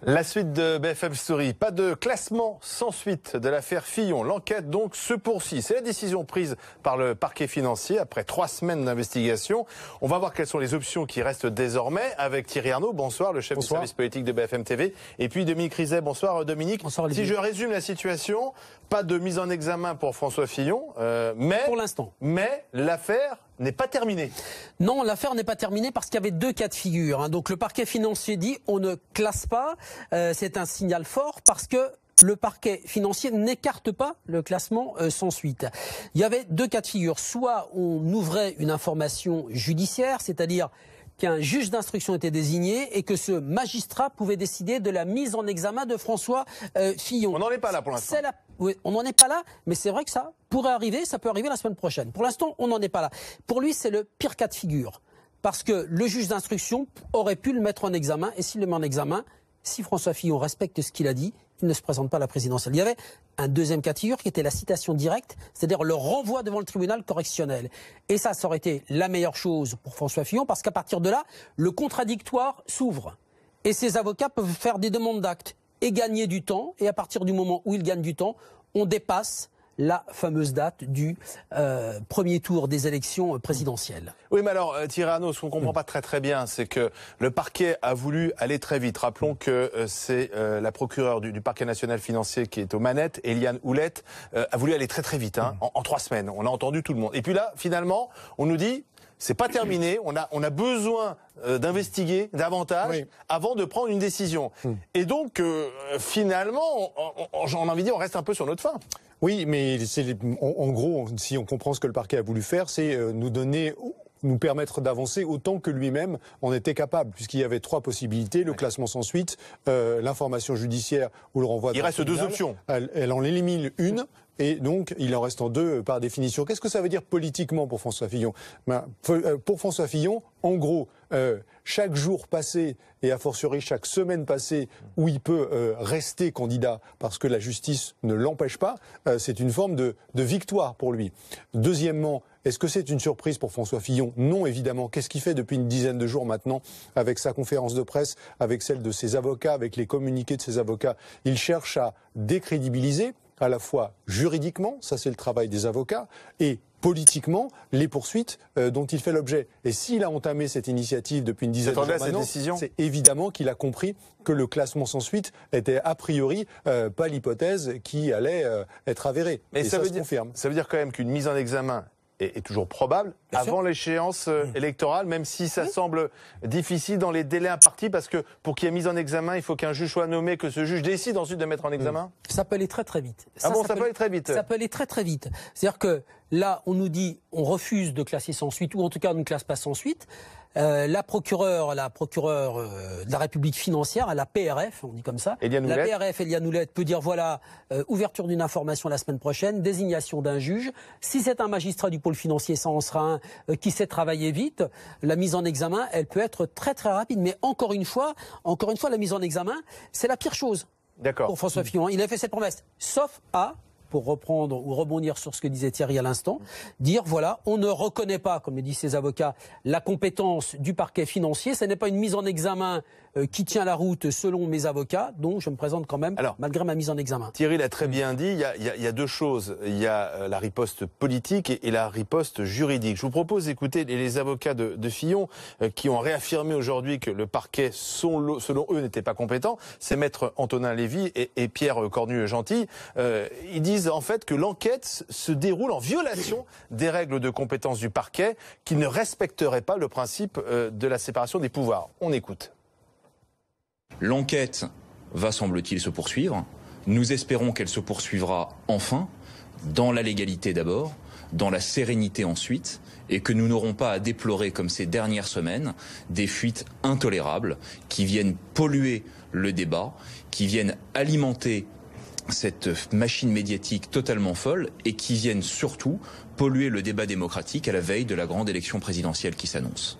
La suite de BFM Story, pas de classement sans suite de l'affaire Fillon. L'enquête donc se poursuit. C'est la décision prise par le parquet financier après 3 semaines d'investigation. On va voir quelles sont les options qui restent désormais avec Thierry Arnaud. Bonsoir, le chef du service politique de BFM TV. Et puis Dominique Rizet. Bonsoir Dominique. Bonsoir, si je résume la situation, pas de mise en examen pour François Fillon, mais pour l'instant. Mais l'affaire n'est pas terminée. Non, l'affaire n'est pas terminée parce qu'il y avait 2 cas de figure. Donc le parquet financier dit on ne classe pas. C'est un signal fort parce que le parquet financier n'écarte pas le classement sans suite. Il y avait 2 cas de figure. Soit on ouvrait une information judiciaire, c'est-à-dire qu'un juge d'instruction était désigné et que ce magistrat pouvait décider de la mise en examen de François Fillon. On n'en est pas là pour l'instant. Oui, on n'en est pas là, mais c'est vrai que ça pourrait arriver, ça peut arriver la semaine prochaine. Pour l'instant, on n'en est pas là. Pour lui, c'est le pire cas de figure. Parce que le juge d'instruction aurait pu le mettre en examen, et s'il le met en examen, si François Fillon respecte ce qu'il a dit, il ne se présente pas à la présidentielle. Il y avait un deuxième cas de figure qui était la citation directe, c'est-à-dire le renvoi devant le tribunal correctionnel. Et ça aurait été la meilleure chose pour François Fillon, parce qu'à partir de là, le contradictoire s'ouvre. Et ses avocats peuvent faire des demandes d'actes et gagner du temps. Et à partir du moment où ils gagnent du temps, on dépasse la fameuse date du premier tour des élections présidentielles. Oui, mais alors, Thierry Arnaud, ce qu'on comprend pas très bien, c'est que le parquet a voulu aller très vite. Rappelons que c'est la procureure du parquet national financier qui est aux manettes, Éliane Houlette, a voulu aller très vite, hein, en 3 semaines. On a entendu tout le monde. Et puis là, finalement, on nous dit, c'est pas terminé, on a besoin d'investiguer davantage avant de prendre une décision. Et donc, finalement, j'en ai envie de dire, on reste un peu sur notre faim. Oui, mais en gros, si on comprend ce que le parquet a voulu faire, c'est nous permettre d'avancer autant que lui-même en était capable, puisqu'il y avait 3 possibilités, le classement sans suite, l'information judiciaire ou le renvoi. Il reste 2 options. Elle en élimine une. Et donc, il en reste en 2 par définition. Qu'est-ce que ça veut dire politiquement pour François Fillon? Pour François Fillon, en gros, chaque jour passé, et a fortiori chaque semaine passée, où il peut rester candidat parce que la justice ne l'empêche pas, c'est une forme de victoire pour lui. Deuxièmement, est-ce que c'est une surprise pour François Fillon? Non, évidemment. Qu'est-ce qu'il fait depuis une dizaine de jours maintenant avec sa conférence de presse, avec celle de ses avocats, avec les communiqués de ses avocats? Il cherche à décrédibiliser, à la fois juridiquement, ça c'est le travail des avocats, et politiquement, les poursuites dont il fait l'objet. Et s'il a entamé cette initiative depuis une dizaine de jours maintenant, c'est évidemment qu'il a compris que le classement sans suite était a priori pas l'hypothèse qui allait être avérée. Mais et ça se confirme. Ça veut dire quand même qu'une mise en examen est toujours probable avant l'échéance électorale, même si ça semble difficile dans les délais impartis, parce que pour qu'il y ait mise en examen, il faut qu'un juge soit nommé, que ce juge décide ensuite de mettre en examen. Ça peut aller très vite. Ça peut aller très vite. Ça peut aller très vite. C'est-à-dire que là, on nous dit, on refuse de classer sans suite, ou en tout cas, on ne classe pas sans suite. La procureure de la République financière, la PRF, on dit comme ça. La PRF, Éliane Houlette, peut dire voilà, ouverture d'une information la semaine prochaine, désignation d'un juge. Si c'est un magistrat du pôle financier, ça en sera un qui sait travailler vite. La mise en examen, elle peut être très rapide. Mais encore une fois, la mise en examen, c'est la pire chose. D'accord. Pour François Fillon. Il a fait cette promesse, sauf à, pour reprendre ou rebondir sur ce que disait Thierry à l'instant, dire voilà, on ne reconnaît pas, comme le disent ses avocats, la compétence du parquet financier. Ce n'est pas une mise en examen qui tient la route selon mes avocats, donc je me présente quand même, malgré ma mise en examen. Thierry l'a très bien dit, il y a 2 choses. Il y a la riposte politique et la riposte juridique. Je vous propose d'écouter les avocats de Fillon qui ont réaffirmé aujourd'hui que le parquet, selon eux, n'était pas compétent. C'est maître Antonin Lévy et Pierre Cornu-Gentil. Ils disent en fait que l'enquête se déroule en violation des règles de compétence du parquet, qui ne respecterait pas le principe de la séparation des pouvoirs. On écoute. L'enquête va, semble-t-il, se poursuivre. Nous espérons qu'elle se poursuivra enfin, dans la légalité d'abord, dans la sérénité ensuite, et que nous n'aurons pas à déplorer, comme ces dernières semaines, des fuites intolérables qui viennent polluer le débat, qui viennent alimenter cette machine médiatique totalement folle et qui viennent surtout polluer le débat démocratique à la veille de la grande élection présidentielle qui s'annonce.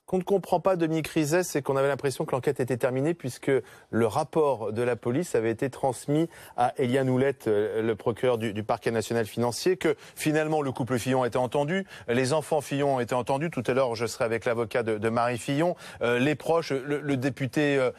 qu'on ne comprend pas, Dominique Rizet, c'est qu'on avait l'impression que l'enquête était terminée puisque le rapport de la police avait été transmis à Éliane Houlette, le procureur du parquet national financier, que finalement le couple Fillon a été entendu, les enfants Fillon ont été entendus. Tout à l'heure, je serai avec l'avocat de Marie Fillon, les proches, le député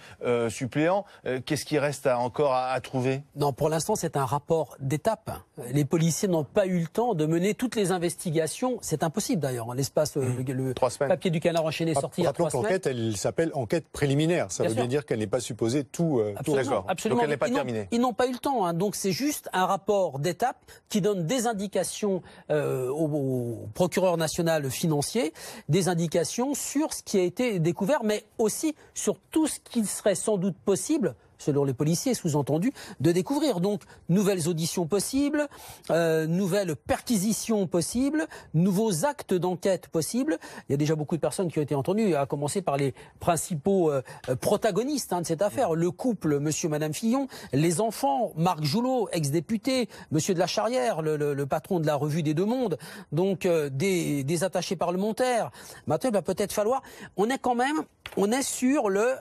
suppléant. Qu'est-ce qui reste encore à trouver? Non, pour l'instant, c'est un rapport d'étape. Les policiers n'ont pas eu le temps de mener toutes les investigations. C'est impossible d'ailleurs. En l'espace, le 3 semaines. Papier du Canard enchaîné sorti il y a 3 semaines. L'enquête, elle s'appelle enquête préliminaire. Ça veut bien dire qu'elle n'est pas supposée tout. D'accord. Absolument. Donc elle n'est pas terminée. Ils n'ont pas eu le temps. Hein. Donc c'est juste un rapport d'étape qui donne des indications au procureur national financier, des indications sur ce qui a été découvert, mais aussi sur tout ce qui serait sans doute possible, selon les policiers, sous-entendu, de découvrir. Donc, nouvelles auditions possibles, nouvelles perquisitions possibles, nouveaux actes d'enquête possibles. Il y a déjà beaucoup de personnes qui ont été entendues, à commencer par les principaux protagonistes de cette affaire. Le couple, monsieur et madame Fillon, les enfants, Marc Joulot, ex-député, monsieur de la Charrière, le patron de la revue des Deux Mondes, donc des attachés parlementaires. Maintenant, il va peut-être falloir... On est sur le...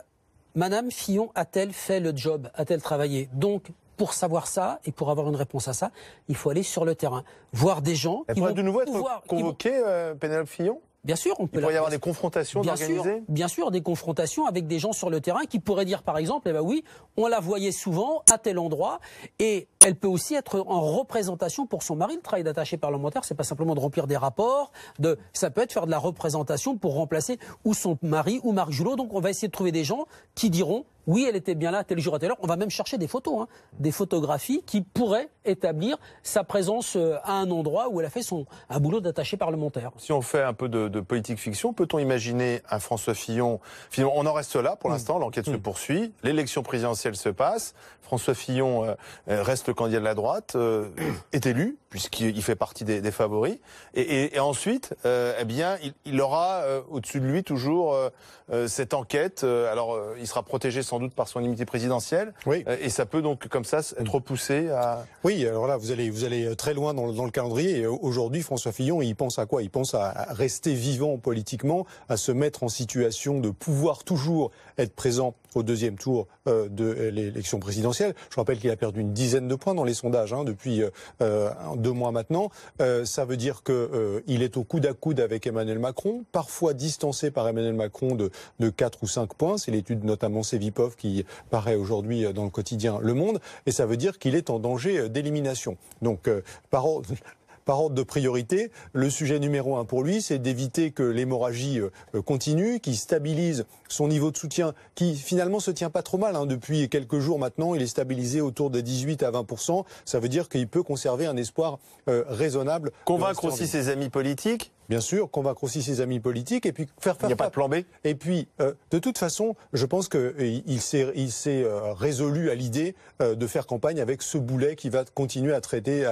Madame Fillon a-t-elle fait le job? A-t-elle travaillé? Donc, pour savoir ça et pour avoir une réponse à ça, il faut aller sur le terrain, voir des gens qui vont de nouveau être convoqués, Pénélope Fillon? Bien sûr, on peut. Il pourrait y avoir des confrontations organisées. Bien sûr, des confrontations avec des gens sur le terrain qui pourraient dire, par exemple, eh ben oui, on la voyait souvent à tel endroit, et elle peut aussi être en représentation pour son mari. Le travail d'attaché parlementaire, c'est pas simplement de remplir des rapports, ça peut être faire de la représentation pour remplacer ou son mari ou Marc Joulot. Donc on va essayer de trouver des gens qui diront, oui, elle était bien là, tel jour à telle heure. On va même chercher des photos, des photographies qui pourraient établir sa présence à un endroit où elle a fait un boulot d'attaché parlementaire. Si on fait un peu de politique fiction, peut-on imaginer un François Fillon? Finalement, on en reste là pour l'instant, l'enquête se poursuit, l'élection présidentielle se passe, François Fillon reste le candidat de la droite, est élu, puisqu'il fait partie des favoris, et ensuite, eh bien, il aura au-dessus de lui toujours cette enquête. Alors, il sera protégé sans doute par son immunité présidentielle, et ça peut donc comme ça être repoussé à... Oui, alors là, vous allez très loin dans le calendrier, et aujourd'hui, François Fillon, il pense à quoi? Il pense à rester vivant politiquement, à se mettre en situation de pouvoir toujours être présent au deuxième tour de l'élection présidentielle. Je rappelle qu'il a perdu une dizaine de points dans les sondages depuis 2 mois maintenant. Ça veut dire qu'il est au coude à coude avec Emmanuel Macron, parfois distancé par Emmanuel Macron de 4 ou 5 points. C'est l'étude notamment Sevipov qui paraît aujourd'hui dans le quotidien Le Monde. Et ça veut dire qu'il est en danger d'élimination. Donc, par ordre de priorité, le sujet numéro 1 pour lui, c'est d'éviter que l'hémorragie continue, qu'il stabilise son niveau de soutien, qui finalement se tient pas trop mal. Depuis quelques jours maintenant, il est stabilisé autour de 18 à 20%. Ça veut dire qu'il peut conserver un espoir raisonnable. Convaincre aussi ses amis politiques. Bien sûr, convaincre aussi ses amis politiques et puis faire Il n'y a pas de plan B. Et puis, de toute façon, je pense qu'il s'est résolu à l'idée de faire campagne avec ce boulet qui va continuer à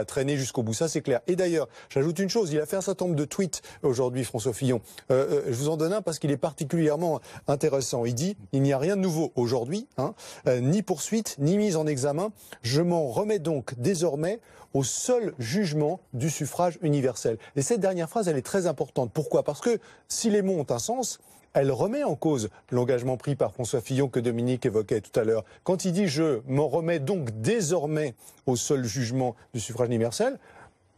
traîner jusqu'au bout. Ça, c'est clair. Et d'ailleurs, j'ajoute une chose, il a fait un certain nombre de tweets aujourd'hui, François Fillon. Je vous en donne un parce qu'il est particulièrement intéressant. Il dit, il n'y a rien de nouveau aujourd'hui, ni poursuite, ni mise en examen. Je m'en remets donc désormais au seul jugement du suffrage universel. Et cette dernière phrase, elle est très importante. Pourquoi? Parce que si les mots ont un sens, elle remet en cause l'engagement pris par François Fillon que Dominique évoquait tout à l'heure. Quand il dit « je m'en remets donc désormais au seul jugement du suffrage universel »,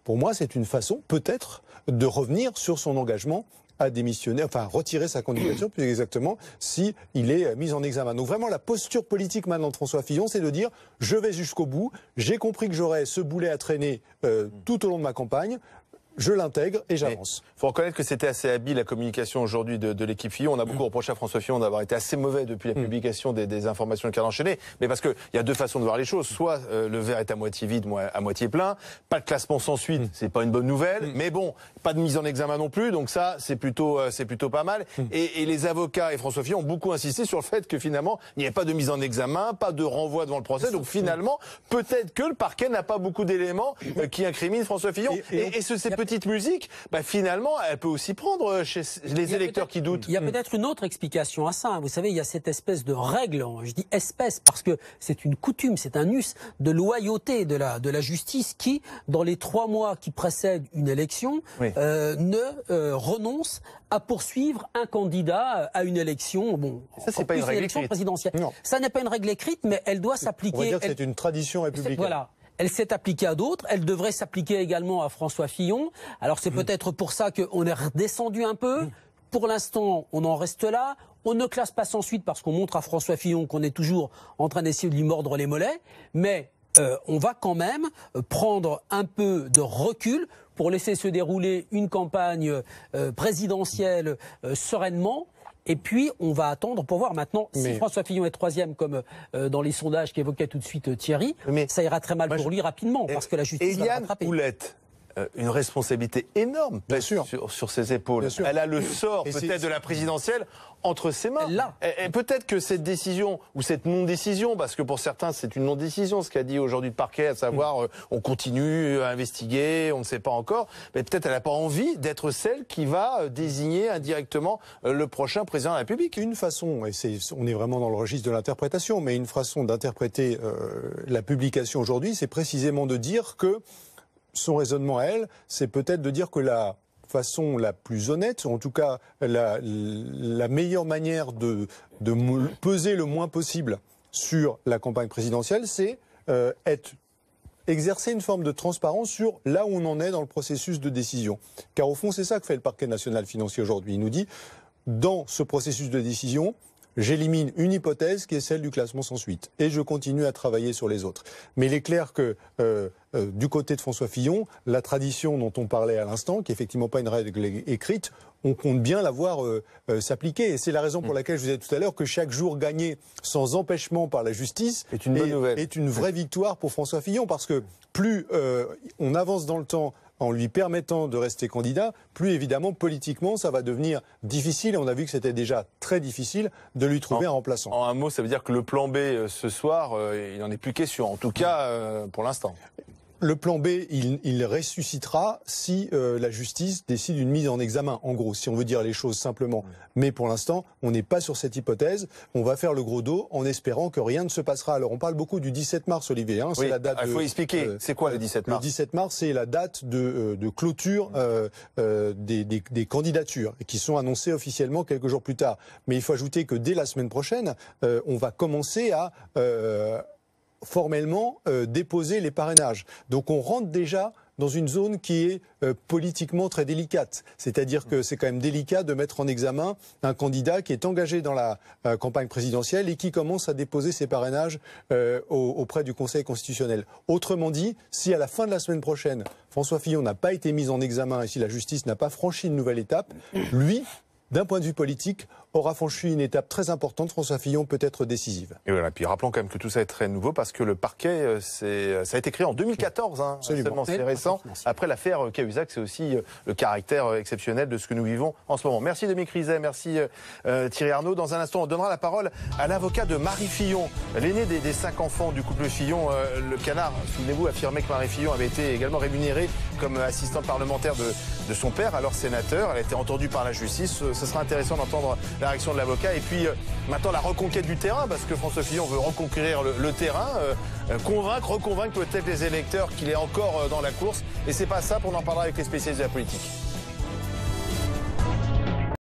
pour moi, c'est une façon peut-être de revenir sur son engagement à démissionner, enfin retirer sa candidature plus exactement, si il est mis en examen. Donc vraiment la posture politique maintenant de François Fillon, c'est de dire je vais jusqu'au bout, j'ai compris que j'aurais ce boulet à traîner tout au long de ma campagne, je l'intègre et j'avance. Il faut reconnaître que c'était assez habile la communication aujourd'hui de l'équipe Fillon. On a beaucoup reproché à François Fillon d'avoir été assez mauvais depuis la publication des informations de Canard enchaîné. Mais parce qu'il y a 2 façons de voir les choses. Soit le verre est à moitié vide, à moitié plein. Pas de classement sans suite, c'est pas une bonne nouvelle. Mais bon, pas de mise en examen non plus. Donc ça, c'est plutôt pas mal. Et les avocats et François Fillon ont beaucoup insisté sur le fait que finalement, il n'y avait pas de mise en examen, pas de renvoi devant le procès. Donc finalement, peut-être que le parquet n'a pas beaucoup d'éléments qui incriminent François Fillon. Et c'est petite musique, finalement, elle peut aussi prendre chez les électeurs qui doutent. Il y a peut-être une autre explication à ça. Vous savez, il y a cette espèce de règle, je dis espèce parce que c'est une coutume, c'est un us de loyauté de la justice qui, dans les 3 mois qui précèdent une élection, ne renonce à poursuivre un candidat à une élection. Bon, ça, c'est pas une règle écrite présidentielle. Non. Ça n'est pas une règle écrite, mais elle doit s'appliquer. On va dire que c'est une tradition républicaine. Voilà. Elle s'est appliquée à d'autres, elle devrait s'appliquer également à François Fillon. Alors c'est peut-être pour ça qu'on est redescendu un peu. Pour l'instant, on en reste là. On ne classe pas sans suite parce qu'on montre à François Fillon qu'on est toujours en train d'essayer de lui mordre les mollets. Mais on va quand même prendre un peu de recul pour laisser se dérouler une campagne présidentielle sereinement. Et puis, on va attendre pour voir maintenant si François Fillon est 3e, comme dans les sondages qu'évoquait tout de suite Thierry. Ça ira très mal pour lui rapidement, parce que la justice va le rattraper. Houlette, une responsabilité énorme sur ses épaules. Elle a le sort peut-être de la présidentielle entre ses mains. Et peut-être que cette décision, ou cette non-décision, parce que pour certains c'est une non-décision, ce qu'a dit aujourd'hui le parquet, à savoir on continue à investiguer, on ne sait pas encore, mais peut-être elle n'a pas envie d'être celle qui va désigner indirectement le prochain président de la République. Une façon, et on est vraiment dans le registre de l'interprétation, mais une façon d'interpréter la publication aujourd'hui, c'est précisément de dire que son raisonnement à elle, c'est peut-être de dire que la façon la plus honnête, en tout cas la meilleure manière de peser le moins possible sur la campagne présidentielle, c'est exercer une forme de transparence sur là où on en est dans le processus de décision. Car au fond, c'est ça que fait le parquet national financier aujourd'hui. Il nous dit, dans ce processus de décision, j'élimine une hypothèse qui est celle du classement sans suite. Et je continue à travailler sur les autres. Mais il est clair que du côté de François Fillon, la tradition dont on parlait à l'instant, qui n'est effectivement pas une règle écrite, on compte bien la voir s'appliquer. Et c'est la raison pour laquelle je vous disais tout à l'heure que chaque jour gagné sans empêchement par la justice est une bonne nouvelle. Est une vraie victoire pour François Fillon. Parce que plus on avance dans le temps en lui permettant de rester candidat, plus évidemment, politiquement, ça va devenir difficile. Et on a vu que c'était déjà très difficile de lui trouver un remplaçant. En un mot, ça veut dire que le plan B ce soir, il n'en est plus question, en tout cas pour l'instant. Le plan B, il ressuscitera si la justice décide une mise en examen, en gros, si on veut dire les choses simplement. Mais pour l'instant, on n'est pas sur cette hypothèse. On va faire le gros dos en espérant que rien ne se passera. Alors on parle beaucoup du 17 mars, Olivier. C'est la date. Il faut expliquer. C'est quoi le 17 mars? Le 17 mars, c'est la date de clôture des candidatures qui sont annoncées officiellement quelques jours plus tard. Mais il faut ajouter que dès la semaine prochaine, on va commencer à formellement déposer les parrainages. Donc on rentre déjà dans une zone qui est politiquement très délicate. C'est-à-dire que c'est quand même délicat de mettre en examen un candidat qui est engagé dans la campagne présidentielle et qui commence à déposer ses parrainages auprès du Conseil constitutionnel. Autrement dit, si à la fin de la semaine prochaine, François Fillon n'a pas été mis en examen et si la justice n'a pas franchi une nouvelle étape, lui, d'un point de vue politique, aura franchi une étape très importante. François Fillon peut être décisive. Et voilà. Puis rappelons quand même que tout ça est très nouveau parce que le parquet, ça a été créé en 2014. Seulement, c'est récent. Après l'affaire Cahuzac, c'est aussi le caractère exceptionnel de ce que nous vivons en ce moment. Merci Dominique Rizet, merci Thierry Arnaud. Dans un instant, on donnera la parole à l'avocat de Marie Fillon, l'aîné des 5 enfants du couple Fillon. Le Canard, souvenez-vous, affirmait que Marie Fillon avait été également rémunérée comme assistante parlementaire de son père, alors sénateur. Elle a été entendue par la justice. Ce sera intéressant d'entendre la réaction de l'avocat. Et puis maintenant la reconquête du terrain, parce que François Fillon veut reconquérir le terrain, reconvaincre peut-être les électeurs qu'il est encore dans la course. Et c'est pas ça, on en parlera avec les spécialistes de la politique.